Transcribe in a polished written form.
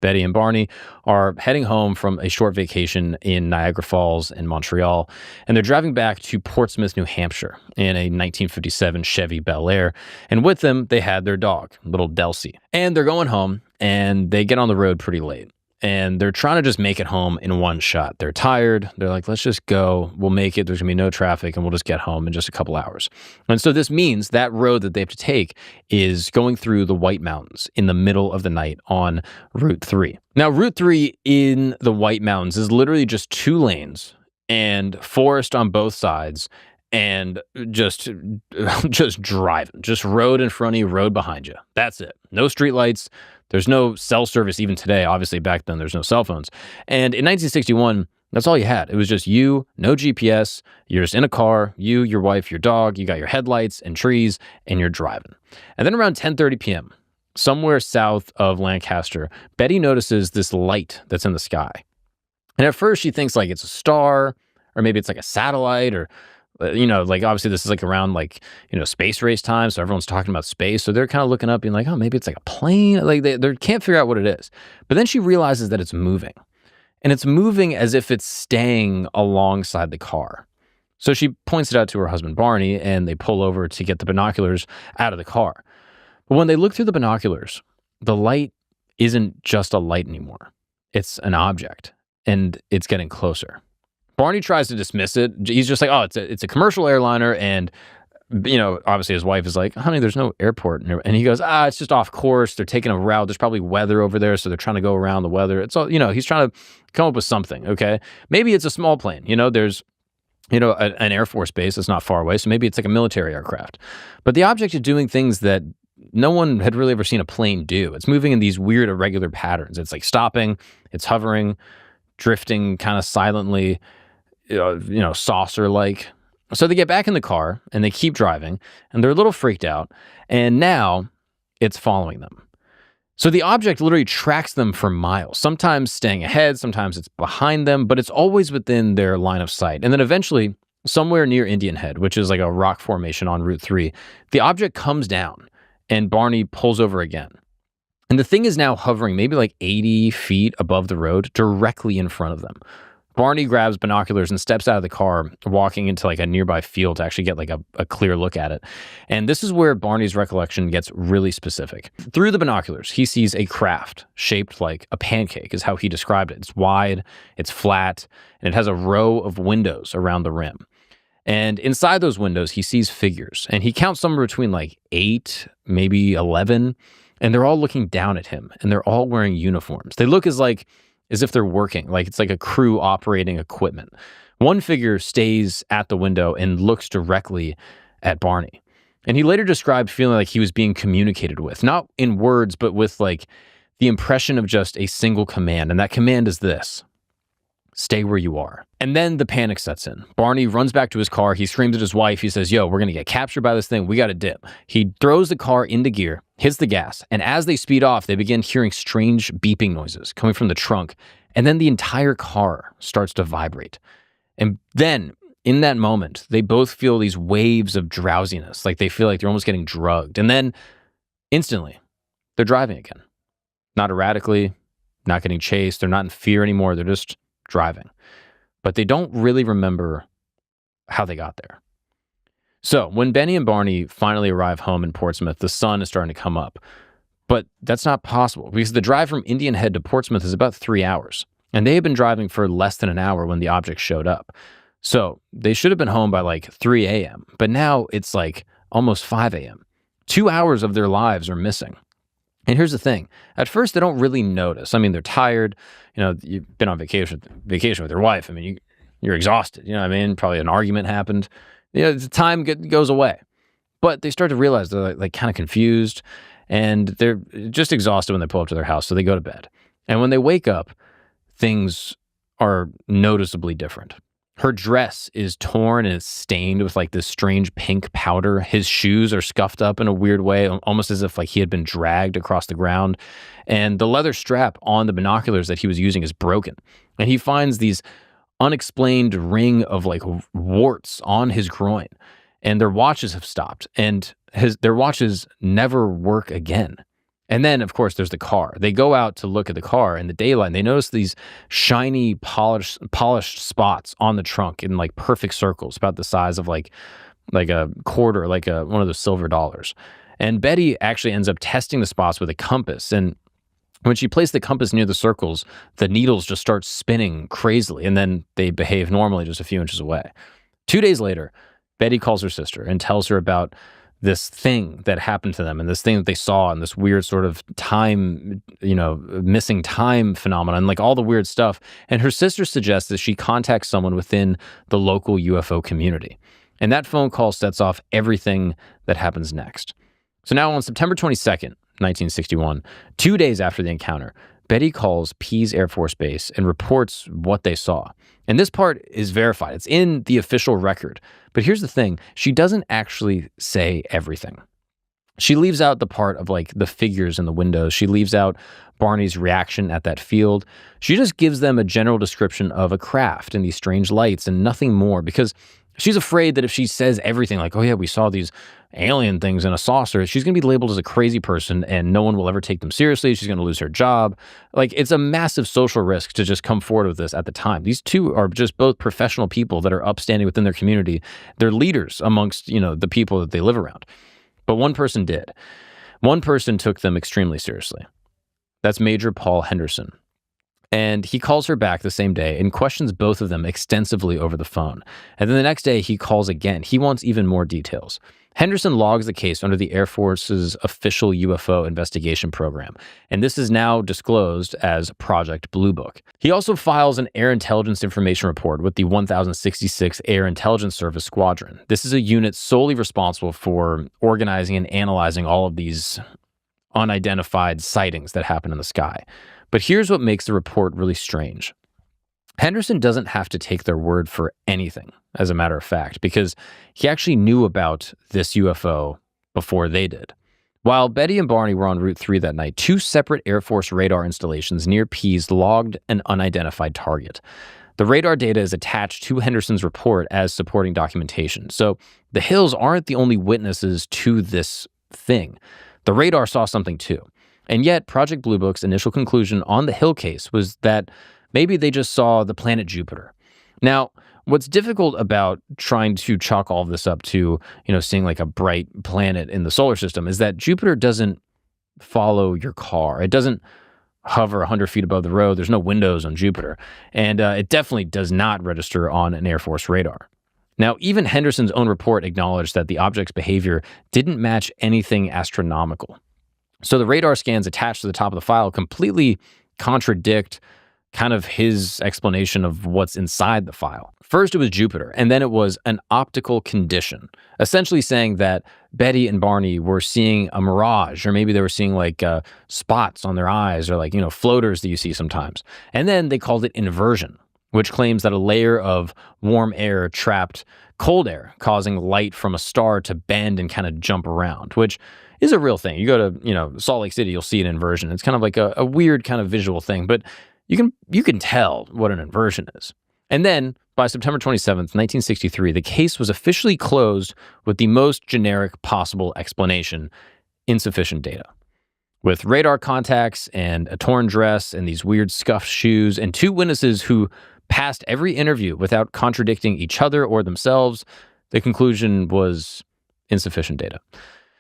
Betty and Barney are heading home from a short vacation in Niagara Falls and Montreal, and they're driving back to Portsmouth, New Hampshire in a 1957 Chevy Bel Air. And with them, they had their dog, little Delcy. And they're going home, and they get on the road pretty late. And they're trying to just make it home in one shot. They're tired. They're like, let's just go. We'll make it. There's going to be no traffic, and we'll just get home in just a couple hours. And so this means that road that they have to take is going through the White Mountains in the middle of the night on Route 3. Now, Route 3 in the White Mountains is literally just 2 lanes and forest on both sides and just driving. Just road in front of you, road behind you. That's it. No streetlights. There's no cell service even today. Obviously, back then, there's no cell phones. And in 1961, that's all you had. It was just you, no GPS. You're just in a car, you, your wife, your dog. You got your headlights and trees, and you're driving. And then around 10:30 p.m., somewhere south of Lancaster, Betty notices this light that's in the sky. And at first, she thinks like it's a star, or maybe it's like a satellite, or like obviously this is like around like, space race time. So everyone's talking about space. So they're kind of looking up being like, oh, maybe it's like a plane. Like they can't figure out what it is. But then she realizes that it's moving, and it's moving as if it's staying alongside the car. So she points it out to her husband, Barney, and they pull over to get the binoculars out of the car. But when they look through the binoculars, the light isn't just a light anymore. It's an object, and it's getting closer. Barney tries to dismiss it. He's just like, oh, it's a commercial airliner. And, obviously his wife is like, honey, there's no airport. And he goes, it's just off course. They're taking a route. There's probably weather over there. So they're trying to go around the weather. It's all, he's trying to come up with something. Okay. Maybe it's a small plane. There's, an Air Force base that's not far away. So maybe it's like a military aircraft. But the object is doing things that no one had really ever seen a plane do. It's moving in these weird, irregular patterns. It's like stopping, it's hovering, drifting kind of silently, saucer-like. So they get back in the car and they keep driving, and they're a little freaked out. And now it's following them. So the object literally tracks them for miles, sometimes staying ahead, sometimes it's behind them, but it's always within their line of sight. And then eventually, somewhere near Indian Head, which is like a rock formation on Route 3, the object comes down and Barney pulls over again. And the thing is now hovering maybe like 80 feet above the road, directly in front of them. Barney grabs binoculars and steps out of the car, walking into like a nearby field to actually get like a clear look at it. And this is where Barney's recollection gets really specific. Through the binoculars, he sees a craft shaped like a pancake, is how he described it. It's wide, it's flat, and it has a row of windows around the rim. And inside those windows, he sees figures, and he counts somewhere between like 8, maybe 11, and they're all looking down at him, and they're all wearing uniforms. They look as if they're working, like it's like a crew operating equipment. One figure stays at the window and looks directly at Barney. And he later described feeling like he was being communicated with, not in words, but with like the impression of just a single command. And that command is this: stay where you are. And then the panic sets in. Barney runs back to his car. He screams at his wife. He says, yo, we're going to get captured by this thing. We got to dip. He throws the car into gear, hits the gas, and as they speed off, they begin hearing strange beeping noises coming from the trunk, and then the entire car starts to vibrate. And then, in that moment, they both feel these waves of drowsiness, like they feel like they're almost getting drugged. And then, instantly, they're driving again. Not erratically, not getting chased, they're not in fear anymore, they're just driving. But they don't really remember how they got there. So when Benny and Barney finally arrive home in Portsmouth, the sun is starting to come up. But that's not possible because the drive from Indian Head to Portsmouth is about 3 hours. And they had been driving for less than an hour when the object showed up. So they should have been home by like 3 a.m. But now it's like almost 5 a.m. 2 hours of their lives are missing. And here's the thing. At first, they don't really notice. I mean, they're tired. You've been on vacation with your wife. I mean, you're exhausted. You know what I mean? Probably an argument happened. The time goes away. But they start to realize they're like kind of confused. And they're just exhausted when they pull up to their house. So they go to bed. And when they wake up, things are noticeably different. Her dress is torn and it's stained with like this strange pink powder. His shoes are scuffed up in a weird way, almost as if like he had been dragged across the ground. And the leather strap on the binoculars that he was using is broken. And he finds these unexplained ring of like warts on his groin. And their watches have stopped. And their watches never work again. And then, of course, there's the car. They go out to look at the car in the daylight, and they notice these shiny, polished spots on the trunk in like perfect circles, about the size of like a quarter, like one of those silver dollars. And Betty actually ends up testing the spots with a compass. And when she placed the compass near the circles, the needles just start spinning crazily, and then they behave normally just a few inches away. 2 days later, Betty calls her sister and tells her about this thing that happened to them and this thing that they saw and this weird sort of time, missing time phenomenon, like all the weird stuff. And her sister suggests that she contacts someone within the local UFO community. And that phone call sets off everything that happens next. So now on September 22nd, 1961, 2 days after the encounter, Betty calls Pease Air Force Base and reports what they saw. And this part is verified. It's in the official record. But here's the thing. She doesn't actually say everything. She leaves out the part of like the figures in the windows. She leaves out Barney's reaction at that field. She just gives them a general description of a craft and these strange lights and nothing more, because she's afraid that if she says everything like, oh yeah, we saw these alien things in a saucer, she's going to be labeled as a crazy person and no one will ever take them seriously. She's going to lose her job. Like, it's a massive social risk to just come forward with this at the time. These two are just both professional people that are upstanding within their community. They're leaders amongst, the people that they live around. But one person did. One person took them extremely seriously. That's Major Paul Henderson. And he calls her back the same day and questions both of them extensively over the phone. And then the next day he calls again. He wants even more details. Henderson logs the case under the Air Force's official UFO investigation program, and this is now disclosed as Project Blue Book. He also files an Air Intelligence Information Report with the 1066 Air Intelligence Service Squadron. This is a unit solely responsible for organizing and analyzing all of these unidentified sightings that happen in the sky. But here's what makes the report really strange. Henderson doesn't have to take their word for anything, as a matter of fact, because he actually knew about this UFO before they did. While Betty and Barney were on Route 3 that night, 2 separate Air Force radar installations near Pease logged an unidentified target. The radar data is attached to Henderson's report as supporting documentation. So the Hills aren't the only witnesses to this thing. The radar saw something too. And yet, Project Blue Book's initial conclusion on the Hill case was that maybe they just saw the planet Jupiter. Now, what's difficult about trying to chalk all of this up to, seeing like a bright planet in the solar system is that Jupiter doesn't follow your car. It doesn't hover 100 feet above the road. There's no windows on Jupiter. And it definitely does not register on an Air Force radar. Now, even Henderson's own report acknowledged that the object's behavior didn't match anything astronomical. So the radar scans attached to the top of the file completely contradict kind of his explanation of what's inside the file. First, it was Jupiter, and then it was an optical condition, essentially saying that Betty and Barney were seeing a mirage, or maybe they were seeing like spots on their eyes, or like, floaters that you see sometimes. And then they called it inversion, which claims that a layer of warm air trapped cold air, causing light from a star to bend and kind of jump around, which is a real thing. You go to, Salt Lake City, you'll see an inversion. It's kind of like a weird kind of visual thing, but you can tell what an inversion is. And then by September 27th, 1963, the case was officially closed with the most generic possible explanation: insufficient data. With radar contacts and a torn dress and these weird scuffed shoes and 2 witnesses who passed every interview without contradicting each other or themselves, the conclusion was insufficient data.